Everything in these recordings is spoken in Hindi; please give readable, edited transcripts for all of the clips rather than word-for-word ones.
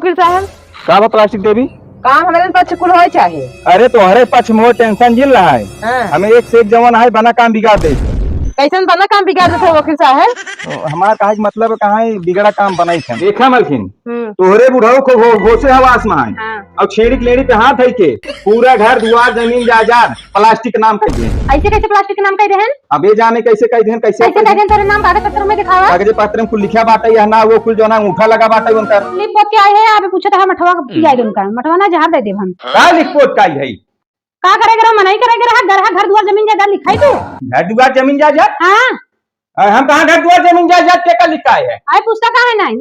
वकील साहब? का बा प्लास्टिक देवी? काम हमारे पक्ष कुल हो चाहे। अरे तुम्हारे पक्ष में टेंशन झेल रहा है। हाँ। हमें एक से एक जवान है बना काम बिगाड़ दे। कैसे बना काम बिगाड़ देते हो वकील साहब? हमारा कहा मतलब कहा है बिगड़ा काम बनाई थे देखा मलखिन तोहरे बुढ़ाऊ को होशे हवास में है। हाँ। और छेड़ी लेड़ी पे हाथ है के पूरा घर दुआर जमीन जायदाद प्लास्टिक नाम कह दे। ऐसे कैसे प्लास्टिक के नाम कह रहे हैं? अब ये जाने कैसे कह दे कैसे कैसे कह रहे हैं? तेरे नाम कागज पत्र में दिखावा। कागज पत्र में कुल लिखा बात है ना वो कुल जो ना अंगूठा लगा बात है उनका लिख पोत के आए हैं आप पूछे तो हम मठवा पिया दे उनका मठवा ना जहां दे दे हम का लिख पोत का है का करेगा मनाई करेगा घर दुआर जमीन जायदाद लिखाई तू घर दुआर जमीन जायदाद। हां हम कहां घर दुआर जमीन जायदाद के का लिखा है? आई पूछता का है नहीं।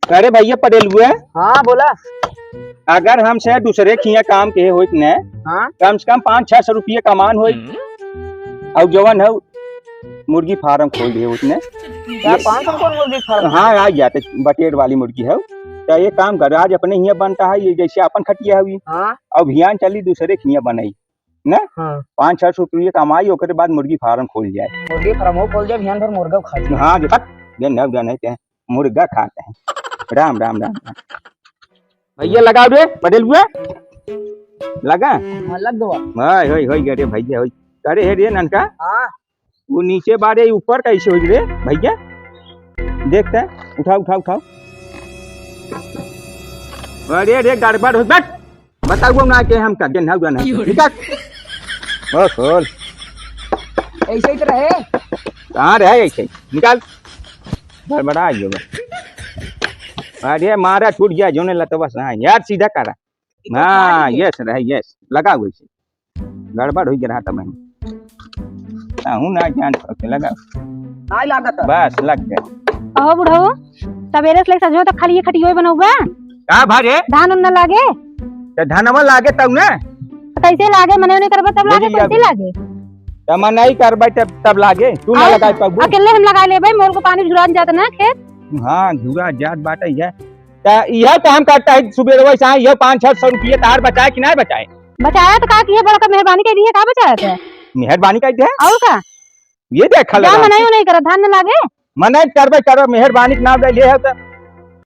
अरे भैया पटेल हुए। हां बोला। अगर हमसे दूसरे खिया काम के होइत ने हां कम से कम 500-600 रुपये कमान होई और जवन है मुर्गी फार्म खोल दिए उसने क्या 500 कौन मुर्गी फार्म? हाँ आ जाते बटेर वाली मुर्गी है तो ये काम कर आज अपने हिया बनता है ये जैसे अपन खटिया हुई। हां और अभियान चली दूसरे खिया बनाई ना। हां 500-600 रुपये कमाई ओकरे बाद मुर्गी फार्म खोल जाए। मुर्गी फार्म हो खोल जाए ध्यान भर मुर्गा खाते। हाँ जो मुर्गा खाते हैं। राम राम राम भैया लगाओ रे पटेल हुआ लगा लग दो। हाय होय होय रे भैया होय करे हे रे ननका। हां वो नीचे बारे ऊपर कैसे हो रे भैया देखते उठाओ उठाओ उठाओ। अरे अरे गड़बड़ हो बट बताओ ना के हम कर देना हुआ नहीं निकाल ओ खोल ऐसे ही तो रहे। कहां रहे ऐसे निकाल गड़बड़ा आइयो। अरे मारा छूट गया जोने लतो बस हाँ यार सीधा करा हाँ यस रहे यस लगा वैसे गड़बड़ हो गया था मैं हूं ना जान के लगा आई लागत बस लग गया। ओ बुढ़ो सवेरे से सजो तो खाली ये खटियो बनौबा का भारे धान उन न लागे तो धनवा लागे तब ना कैसे लागे मने नहीं करबा तब लागे कैसे लागे तब नहीं करबा तब लागे तू ना लगाई पाबू अकेले हम लगा लेबे मोर को पानी झुरान जात ना खेत। हाँ झुरा जात बाटे है तो यह काम करता है सुबह वैसा यह 500-600 रुपये तार बचाए कि नहीं बचाए? बचाया तो का किए बड़ा का मेहरबानी कर दिए का बचाया था मेहरबानी कर दे और का ये देखा जा मनाई नहीं कर धान न लागे मने करबे मेहरबानी के नाम ले है तो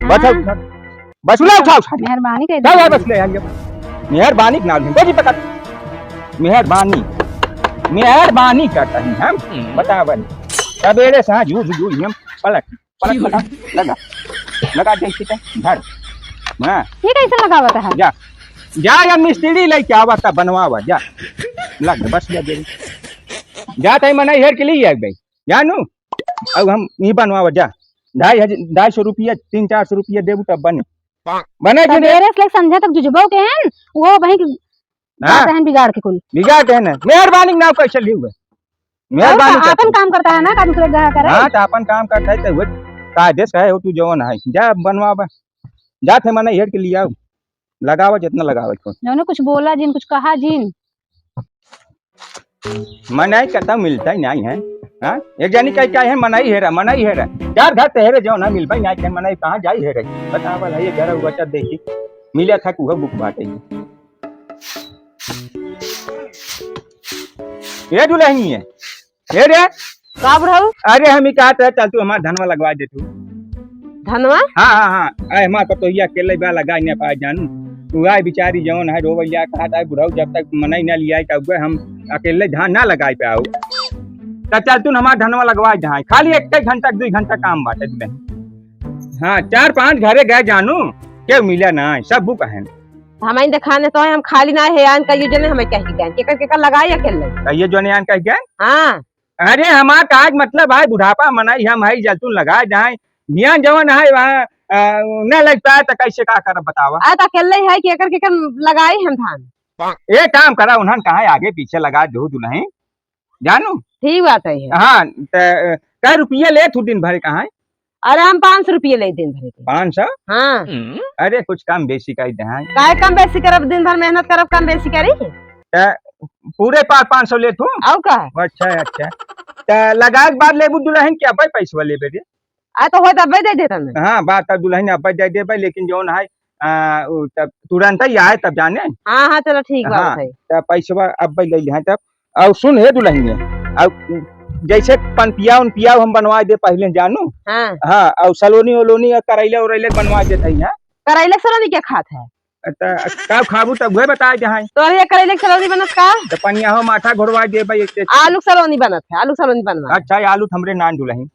बस बस उठा उठा मेहरबानी कर जा बस ले आइए मेहरबानी के नाम बोली पकड़ मेहरबानी करता है हम बता बन सवेरे से झूठ हम पलट लगा दे ठीक है धर हां ये कैसे लगावत है जा जा या मिस्त्री लेके आवत बनवावा जा लग बस जा दे जा तई मने हेर के लिए गई जानू अब हम नहीं बनवावा जा 250 रुपया 300-400 रुपया देबू तब बने के मेरे से समझा तब जुजबो के हैं वो वही जाते हैं बिगाड़ के कुल बिगाड़ के ना मेहरबानी ना कैसे ली हुए मेहरबानी अपन काम करता है ना का दूसरे जगह करे। हां तो अपन काम करता है तो कायदे से है तू जवन है जा बनवावा जा थे मने हेर के लिए आओ लगावा जितना लगावा को उन्होंने कुछ बोला जिन कुछ कहा जिन मनाई करता मिलता ही नहीं है। हां एक जानी कह क्या है मनाई है चार घर तेरे जो ना मिल भाई नहीं के मनाई कहां जाई है बता वाला ये घर बच्चा देखी मिला था कुह बुक बाटे ये दुल्हनी है ये रे का बुढ़ऊ अरे हम ही कहते चल तू हमारा धनवा लगवा दे तू धनवा। हाँ अरे हमारा तो ये अकेले बा लगा नहीं पाए जानू तू आई बेचारी जवन है रोवैया कहा बुढ़ऊ जब तक मनाई ना लिया कब हम अकेले धान ना लगाए पे आओ तो चल तू हमारा धनवा लगवा जहाँ खाली 1 घंटा 2 घंटा काम बाटे हाँ 4-5 घरे गए जानू के मिला ना सब बुक है हमें दिखाने तो हम खाली ना है आन कहियो जने हमें कह के केकर लगाई अकेले कहिए जो ने आन कह के हां अरे हमारा काज मतलब है बुढ़ापा मनाई हम है जलतून लगाए जहाँ ध्यान जवन है वहाँ न लग पाए तो कैसे का कर बतावा आ तो अकेले है केकर लगाई हम धान ये काम करा उन्होंने कहा आगे पीछे लगा दो दुल्हन जानू ठीक बात है। हाँ कै रुपये ले तू दिन भर कहा? अरे हम 500 रुपये ले दिन भर के 500। हाँ अरे कुछ कम बेसी कर दे काय कम बेसी करब दिन भर मेहनत करब कम बेसी करी पूरे 500 ले तू और का अच्छा लगा के बाद लेबू दुल्हन क्या भाई पैसा ले बेटे आ तो होता अब्बे दे देता मैं। हाँ बात दुल्हन अब्बे दे दे लेकिन जो है तब तुरंत ही आए तब जाने। हाँ चलो ठीक बात है तब पैसा अब्बे ले ले तब और सुन हे दुल्हन जैसे पनपिया उनपिया हम बनवा दे पहले जानू। हाँ हाँ और सलोनी ओलोनी और करैले उरैले बनवा देते हैं। करेले के सलोनी क्या खात है? का खाबू तब वह बताए जहाँ तो ये करेले के सलोनी बनत का? तो पनिया हो माथा घोरवा दे भाई आलू के सलोनी बनत है, आलू के सलोनी बनवा। अच्छा आलू हमरे नान दुलही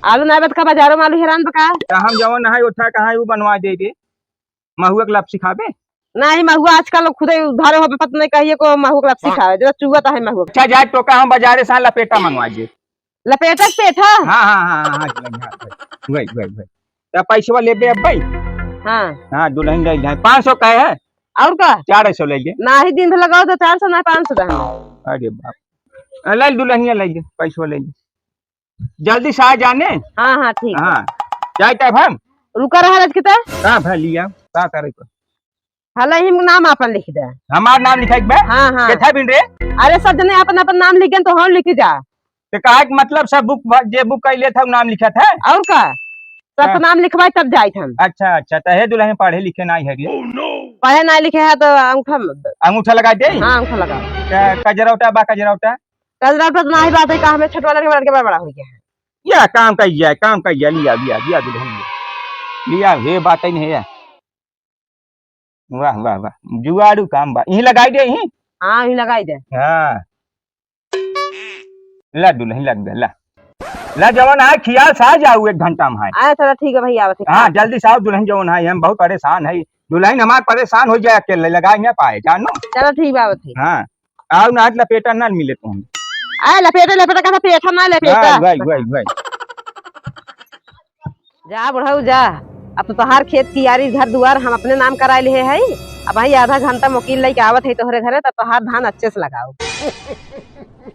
आलू ना बत का बाजारों में आलू हैरान बका। तो हम जवन है उठा कहाँ वो बनवा दे महुआ के लप सिखाबे। नहीं महुआ आजकल लोग खुद उधारे हो पता नहीं कहिए को महुआ के लप सिखावे जो चुगत है महुआ। अच्छा जाए तो का हम बाजारे से लपेटा मंगवा दे। लपेटक पेठा? हाँ हाँ हाँ हाँ वही वही वही तो पैसा ले अब भाई। हाँ हाँ दुल्हन ले जाए 500 का है और का 400 ले ले ना ही दिन लगाओ तो 400 ना 500 का। अरे बाप ले दुल्हनिया ले ले पैसा ले ले जल्दी से आ जाने। हाँ हाँ ठीक हाँ जाए तब हम रुका रहा आज किता का भाई लिया का करे को हला ही नाम अपन लिख दे। हमार नाम लिखाई बे। हाँ हाँ केथा बिन रे अरे सब जने अपन अपन नाम लिखें तो हम लिख जा। तो कहा कि मतलब सब बुक जे बुक कैले था नाम लिखा था और का सब हाँ। नाम लिखवाए तब जाए हम। अच्छा अच्छा तो हे दुल्हन पढ़े लिखे नहीं है रे। पढ़े ना लिखे है तो अंगूठा लगा दे। हाँ अंगूठा लगा कजरौटा बा कजरौटा कजरा तो ना ही बात है का हमें छोट वाला के बड़ा हो गया है। या काम कहिए काम कहिए लिया लिया लिया दुल्हन लिया हे बात ही नहीं है। वाह वाह वाह जुआड़ू काम बा यही लगाई दे यही। हाँ यही लगाई दे। हाँ ला दुल्हन लग गया ला जवन है खियाल सा जाऊ 1 घंटा में है। आया चलो ठीक है भैया आवत है। हाँ जल्दी साहब दुल्हन जवन है हम बहुत परेशान है दुल्हन हमारे परेशान हो जाए अकेले लगा नहीं पाए जानो। चलो ठीक है आवत है। हाँ आओ ना लपेटा ना मिले तुम। आए लपेटा लपेटा का पेठा ना लपेटा। वही वही वही जा बुढ़ऊ जा अब तो तोहार खेत की यारी घर दुआर हम अपने नाम कराए लिए है। अब भाई आधा घंटा वकील लेके आवत है तोहरे घरे तो तोहार धान अच्छे से लगाओ।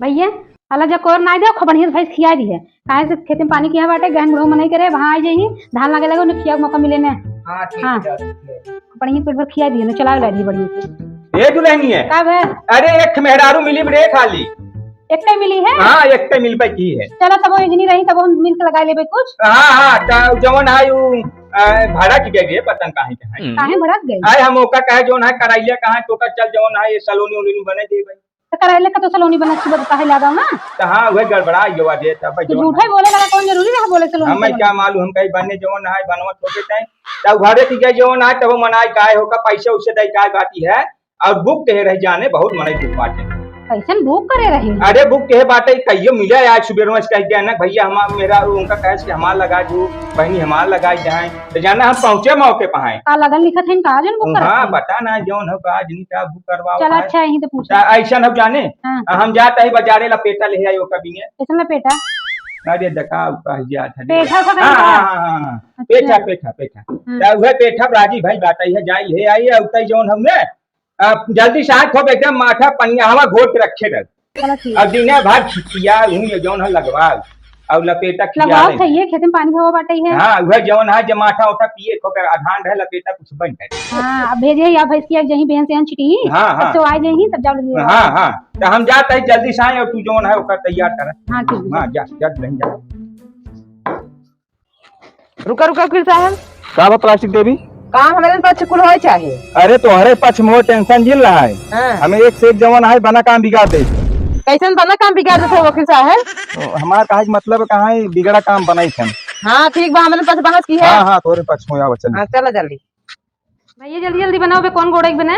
भैया हला जा कोर नाई दे बढ़िया से भैंस खिया दी है काहे से खेत में पानी किया बाटे गहन बुढ़ऊ मनाई करे वहां आ जाई धान लगे लगे उन्हें खिया मौका मिले ने। हाँ ठीक हाँ बढ़िया पेट भर खिया दी ने चला ला दी बढ़िया से। ए दुल्हनी है का बे अरे एक मेहरारू मिली बड़े खाली। एक मिली है? हाँ एक मिल पे की है। चलो तब इतनी रही तब हम मिल के लगा लेबे कुछ। हाँ हाँ जवन है भाड़ा की गई पतन कहाँ के है काहे भड़क गई आए हम ओका कहे जोन है कराइले कहाँ तो का चल जवन है ये सलोनी उलोनी बने दे भाई तो करैले का तो सलोनी बना सुबह काहे लगाओ ना। तो हाँ वह गड़बड़ा गवा दे तब तो झूठा बोले लगा कौन जरूरी है बोले सलोनी। हमें क्या मालूम हम कहीं बने जवन है बनवा छोटे टाइम तब घरे की गई जवन है तब मनाई काहे होका पैसे उससे दई काय बाती है और बुक कहे रह जाने बहुत मनाई बुक बाटे कैसे बुक करे रही। अरे बुक कहे बाटे कहियो मिले आज सुबह में कह के ना भैया हम मेरा उनका कहे कि हमार लगा दू बहनी हमार लगाई जाए तो जाना हम पहुंचे मौके पे हैं का लगन लिखत है का जन बुक कर। हाँ बता ना जौन हो का आदमी का बुक करवाओ चल अच्छा यही तो पूछा ऐसा हो जाने हम जाते ही बाजारे लपेटा ले आयो कभी ने कैसे लपेटा अरे दका कह जा था पेठा सा हां हां पेठा पेठा पेठा त वह पेठा राजी भाई बाटई है जाई ले आई उतई जौन हमने जल्दी साथ हो एकदम माथा पनिया हवा घोट के रखे रह। चलो ठीक अब दिने भर खिया हूं जौन है लगवा और लपेटा खिया लगाओ चाहिए खेत में पानी भवा बाटे है। हां वह जौन है जे माथा उठा पिए को आधान रह लपेटा कुछ बन है। हां अब भेजे या भैंस की जहीं बहन से छिटी हां तो आ जाई तब जाओ ले। हां हां तो हम जाते ही जल्दी से और तू जौन है ओकर तैयार कर। हां ठीक हां जा जल्द नहीं जा रुका रुका वकील साहब का प्लास्टिक देवी काम हमारे पास कुल हो चाहिए। अरे तुम्हारे पक्ष में टेंशन झेल रहा है हाँ। हमें एक से एक जवान है बना काम बिगाड़ दे कैसे बना काम बिगाड़ देते वकील साहब। हमारा कहा मतलब कहाँ है बिगड़ा काम बनाई थे। हाँ ठीक बा हमारे पास बहस की है। हाँ हाँ तोरे पक्ष में आओ चल। हाँ चलो जल्दी भैया जल्दी जल्दी बनाओ बे कौन गोड़े बने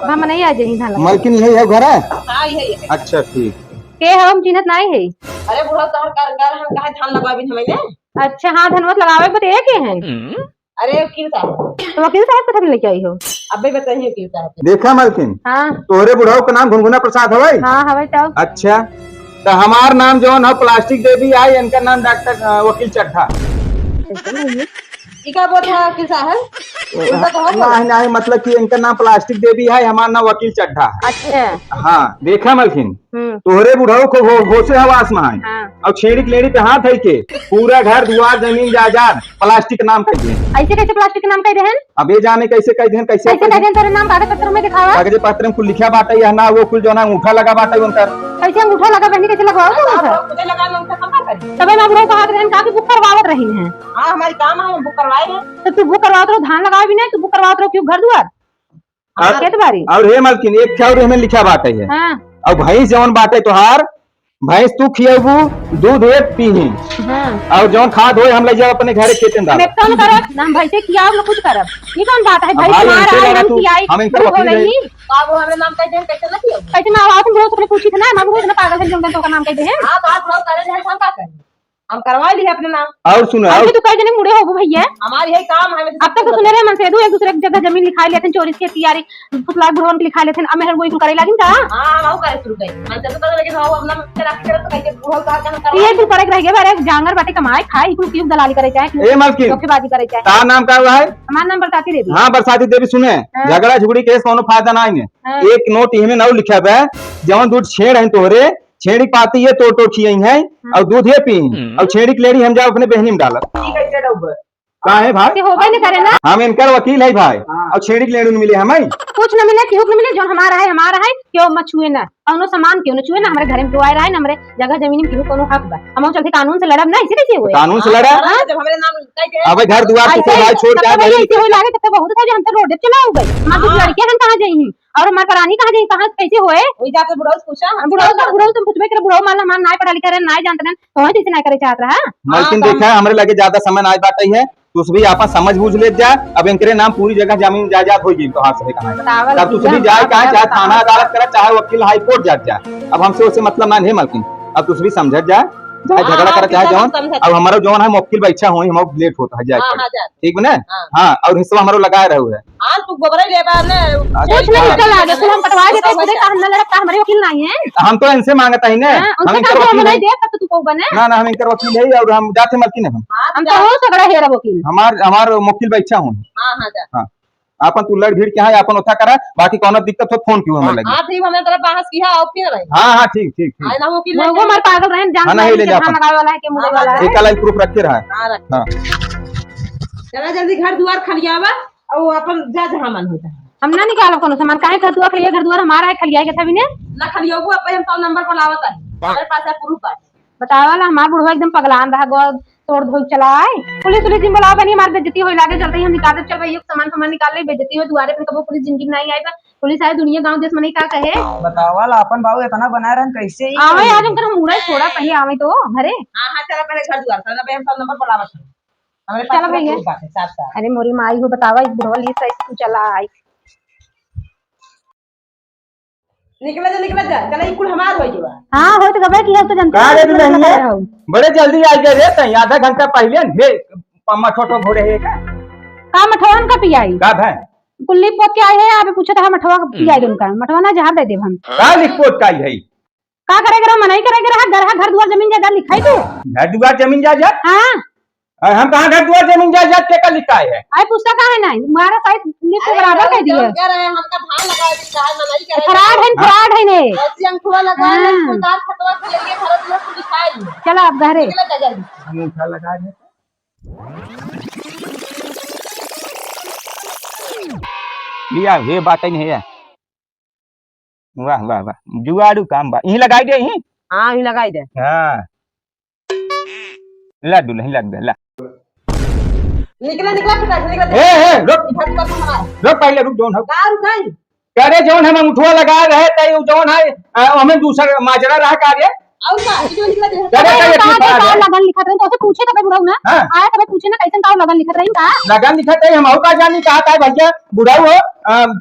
हम नहीं आ जाई धान मलकिन यही है घर है। हाँ यही है। अच्छा ठीक के हम चिन्हत नहीं है। अरे बुढ़ा तोहर कारगर हम कहा धान लगाबी हमें ने। अच्छा हाँ धनवत लगावे पर एक है। अरे वकील साहब तो वकील साहब कथन लेके आई हो। अबे बताइए वकील साहब। देखा मलकिन हाँ तोहरे बुढ़ाओ का नाम घुनघुना प्रसाद है। हाँ हवे तब अच्छा तो हमार नाम जो है प्लास्टिक देवी आई इनका नाम डॉक्टर वकील चड्ढा। क्या बोल रहा है वकील साहब। नहीं नहीं मतलब कि इनका नाम प्लास्टिक देवी है हमारा नाम वकील चड्ढा है। अच्छा हाँ देखा मलकिन तोहरे बुढ़ाओ को होशे हवास में है हाँ। और छेड़ी लेड़ी पे हाथ है के पूरा घर दुआर जमीन जायदाद प्लास्टिक नाम कह दे। ऐसे कैसे प्लास्टिक के नाम कह देहन। अब ये जाने कैसे कह देन कैसे कैसे कह देहन तोरे नाम कागज पत्र में दिखावा। कागज पत्र में कुल लिखा बाटा है ना वो कुल जो ना अंगूठा लगा बाटा है उनका कैसे अंगूठा लगा बहनी कैसे लगवाओ तुम खुदे लगा लो उनका कमा करी। तबे मैं बुढ़ऊ कहा देहन का कि बुक करवावत रही है। हाँ हमारी काम है हम बुक करवाए हैं। तो तू बुक करवावत रहो धान लगावे भी नहीं तू बुक करवावत रहो क्यों घर द्वार खेत बाड़ी। और हे मलकिन एक क्या में लिखा बाटा है हाँ और भैंस जवन बाटे तोहार भैंस तू खियाबू दूध है पीही हां और जौन खाद होए हम ले जाओ अपने घरे खेते में मैं डाल कौन करब ना भाई से किया हम कुछ करब ये कौन बात है भाई भाई, तुम्हारा इनसे है लगा हम तू, कियाई हम इनसे हो वकील है। गई आप हमारे नाम कह दे कैसे ना किया कैसे मैं आवाज बहुत तुमने पूछी थी ना मैं बहुत ना पागल है जो तो का नाम कह दे आप बहुत करे हैं हम का करें हम करवा लिए अपने नाम और सुनो आज और तू कह देने मुड़े होगो भैया हमारी यही काम है अब तक तो सुने रहे मन से दो एक दूसरे की जगह जमीन लिखा लेते चोरी की तैयारी पुतला भवन के लिखा लेते अब मैं वही करे लागिन का हां हम करे शुरू कई मन से तो करे लेकिन हम अपना से रख के तो कैसे बुढ़ा का काम करवा ये तू करे रह गए बारे जांगर बाटे कमाए खाए इकुल की दलाली करे चाहे ए मालकिन धोखेबाजी करे चाहे तार नाम का हुआ है हमारा नाम बताती दे दी हाँ बरसाती देवी सुने झगड़ा झुगड़ी केस कोनो फायदा ना है हाँ। एक नोट इहमे ना लिखा है जवन दूध छेड़ है तोहरे छेड़ी पाती है तोड़ तोड़ खियाई है और दूध है पी और छेड़ी की लेडी हम जाओ अपने बहनी में डालत ठीक है चलो ऊपर का है भाई से होबे नहीं करे ना हम इनकर वकील है भाई और छेड़ी की लेडी मिले हमें कुछ न मिले केहू न मिले जो हमारा है क्यों मत छुए ना कौनो सामान क्यों न छुए ना हमारे घर में आए रहा है ना हमारे जगह जमीन में केहू कोनो हक बा हम चलते कानून से लड़ब ना इसे कैसे हुए कानून से लड़ा जब हमारे नाम कह के अब घर द्वार से भाई छोड़ के आ ऐसे गए होए लागे तब बहुत था जो हम तो रोड पे चला हो गए हमारी लड़के हम कहां जाई और हमार करानी कहां जाई कहां कैसे होए वही जाके बुढ़ा से पूछा बुढ़ो तुम पूछबे करे बुढ़ो मान मान नाय पढ़ा लिखा रहे नाय जानते हैं तो ऐसे ना करे चाहत रहा मालकिन देखा हमरे लगे ज्यादा समय ना आज बात है तू भी आपन समझ बूझ ले जा अब इनके नाम पूरी जगह जमीन जायदाद हो गई तो हाथ से कहां तब तू भी जाए कहां चाहे थाना अदालत करे चाहे वकील हाई कोर्ट जा अब हमसे उससे मतलब ना है मालकिन अब तू भी समझ जा चाहे झगड़ा करे चाहे जौन अब हमारा जौन है वकील बैठा हुई हम लेट होता है जाए ठीक है ना हाँ और हिस्सा हमारा लगाए रहे है हां तू गोबरा ले बा ने कुछ नहीं निकल आगे कुल हम कटवा देते खुदे का हम लड़का हमारे वकील नहीं है हम तो इनसे मांगता ही ना हम उनसे इनकर कहा वकील हम है नहीं दे तब तो तू को बने ना हम इनकर वकील है और हम जाते मालकिन हम तो हो सगड़ा हेरा वकील हमार वकील बैठा हूँ हां हां जा हाँ आपन तू लड़ भीड़ के है आपन उठा करा बाकी कोनो दिक्कत हो फोन क्यों हमें लगे हां ठीक हमें तरफ बहस किया और फिर रही हाँ ठीक ठीक ठीक आए ना वो की वो मार पागल रहन जान हाँ, नहीं ले जा हां लगावे वाला है के मुड़े वाला है एक लाइन प्रूफ रखे रहा हां रख हाँ चला जल्दी घर द्वार खलियावा और अपन जा जहां मन होता है हम ना निकालो कोनो सामान काहे घर दुआर हमारा है खलिया के था भी ने ना खलियाबू अपन हम तो नंबर पर लावत है हमारे पास है प्रूफ है बतावाला हमार बुढ़वा एकदम पगलान रहा गो तोड़ धोई चलाए पुलिस जिम बुलाओ बनी हमार बेइज्जती होई लागे चलते ही हम निकाल चल भाई सामान निकाल ले बेइज्जती हो दुआरे पे कबो पुलिस जिंदगी में नहीं आई बा पुलिस आए दुनिया गांव देश में नहीं का कहे बतावाला अपन भाव इतना बना रहन कैसे ही आवे आज हम कर मुड़ा छोड़ा पहले आवे तो घरे हां हां चला पहले घर द्वार चला भाई हम तो नंबर पर लावत है हमारे पास चला भैया। प्रूफ है साफ साफ अरे मोरी माई हो बतावा इस बुढ़वा लिए सही तू चला आई निकला जा चला ई कुल हमार हो जीवा हां हो तो गबे की तो जनता कहाँ रे तू नहीं है? बड़े जल्दी आ गए रे तई आधा घंटा पहले हे पम्मा छोटो घोड़े है का मठवन का पियाई का भाई कुल्ली पोत के आए है अबे पूछा था मठवा का पियाई उनका मठवा ना जहां दे देब हम का लिखपोत का है का करेगा मनाई करेगा घर दुआर जमीन जायदाद लिखाई तू घर दुआर जमीन जायदाद हां हम कहाँ घर दुआर जमीन जायदाद के का लिखा है आई पूछता का है नहीं हमारा साइड लिख के बराबर कह दिए कह रहे हैं हमका धान लगा दी चाहे मनाई करे फराड है ने ऐसी अंकुआ लगा ले सरकार खतवा के लिए भारत में पुलिस आई चला अब घरे निकला जा जल्दी अंगूठा लगा दे लिया ये बात नहीं है वाह वाह वाह जुआड़ू काम बा यही लगाई दे यही हां ही लगाई दे हां ला दुल्हन लग दे ला निकला निकला ए रुक घर पर हमारा रुक पहले रुक जोन हो कार गई करे जोन हम उठवा लगा रहे तई जोन है हमें दूसरा माजरा रहा कार्य और का निकला दे करे कई का ठीक है लगन लिखत रही तो उसे पूछे तो बुढ़ाऊ ना हाँ। आया तब पूछे ना कैसन का लगन लिखत रही का लगन दिखत है हम का जानी कहा था भैया बुढ़ाऊ हो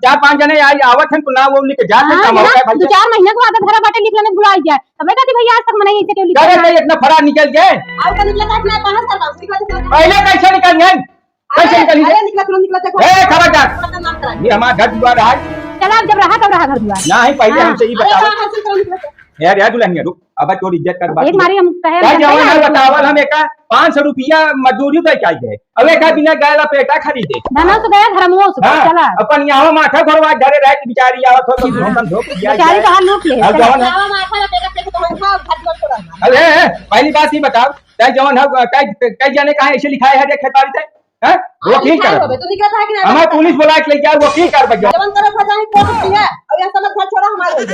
4-5 जने आई आवत हैं ना वो लिख जाते हैं हम का दो भैया चार महीने के बाद घर बाटे लिखने बुलाई जाए तब कहती भैया आज तक मनाई ऐसे क्यों लिखा करे कई इतना फरार निकल गए और का निकला काटना कहां से बाबू निकला पहले कैसे निकल गए कैसे निकल अरे निकला देखो ए खबरदार नाम करा ये हमारा घर द्वार है चला अब जब रहा तब रहा घर दुआर ना ही पहले हमसे ही अरे बताओ हासिल करो निकला यार दुल्हनिया रुक अब तोर इज्जत कर बात एक मारी हम कहे क्या जवान है बतावल हम एक 500 रुपया मजदूरी दे के गए अब एक बिना गायला पेटा खरीदे धना तो गया घर में चला अपन यहाँ माथा घरवा घरे रह के बिचारी आवत हो तो हम धोख दिया बेचारी का हाल लूट ले अब जवान है जावा माथा लपेटा के तो हम घर पर छोड़ा अरे पहली बात ही बताओ तय जवान है कई जने कहां ऐसे लिखा है खेतारी तय हैं वकील कर तू दिक्कत है कि नहीं हमारे पुलिस बुला के लेके आओ वकील कर बजा जवन करे था जानी कोर्ट की है और ये सब घर छोड़ा हमारे हो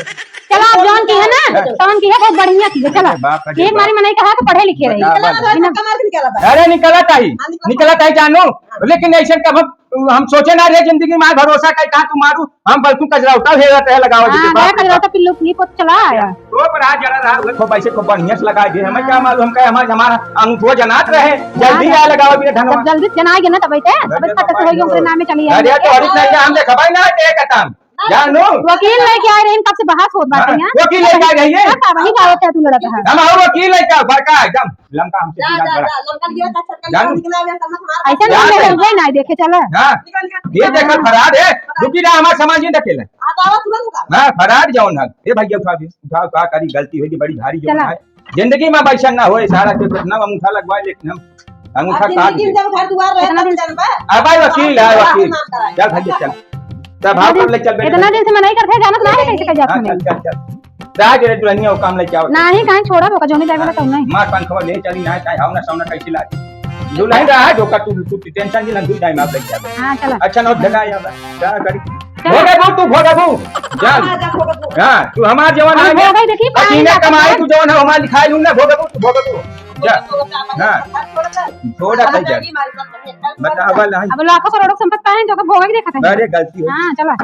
चला आप जौन की है ना तौन की है बहुत बढ़िया की है चला बाप रे एक मारी मने कहा कि पढ़े लिखे रही कमाल के निकला था अरे निकला था जानू लेकिन ऐसे कब हम सोचे ना रे जिंदगी में भरोसा कर कहा तू मारू हम बल्कू कचरा उठा हेरा तह लगाओ हां मैं कर तो पिल्लू की को चला आया तो पर आज जरा रहा खूब पैसे खूब बढ़िया से लगा दे हमें क्या मालूम हम हमारा अंगूठो जनात रहे जल्दी आ लगाओ भी धनवा जल्दी जनाएगे ना तब खट से होगी उनके नाम में चली अरे आई तो हरित नहीं हम देखबाई ना ते कतम जानू वकील लेके आए रहे कब से बहस होत बात यहां वकील लेके आ रही है वही गावत है तू लड़का है हम आओ वकील लेके बड़का एकदम लंका हमसे जा लंका गया था छटका निकला हुआ समझ मार ऐसा नहीं है ना देखे चला हां ये देखो फराड है रुकी ना हमारे समाज में देखेला आवा तुरंत का हां फराड जौन है ये भैया उठा का करी गलती हुई बड़ी भारी जो है जिंदगी में बैसन ना होए सारा के कितना अंगूठा लगवाए लेकिन हम अंगूठा काट दे जब घर दुआर रहे तब जानबा अब भाई वकील है वकील चल भैया चल तब भाव कर ले चल बेटा इतना दिन से मैं नहीं करते जानत ना है कैसे कर जात चल नहीं चल चल राज रे दुल्हनिया वो काम लेके आओ नहीं कहीं छोड़ा होगा जोने जाएगा तो नहीं मार पान खबर ले चली ना चाहे हावना सावना कैसे ला दुल्हन रहा जो का तू टेंशन नहीं दूर टाइम आप लेके आ हां चला अच्छा नोट जगा या जा करी भोगबू चल हां तू हमार जवान है हो गई देखी पसीना कमाई तू जवान है हमार लिखाई लूं ना भोगबू जा हां थोड़ा कह जा बतावा नहीं अब लाखों करोड़ों संपत्ति पाए तो भोग देखा था अरे गलती हो हां चला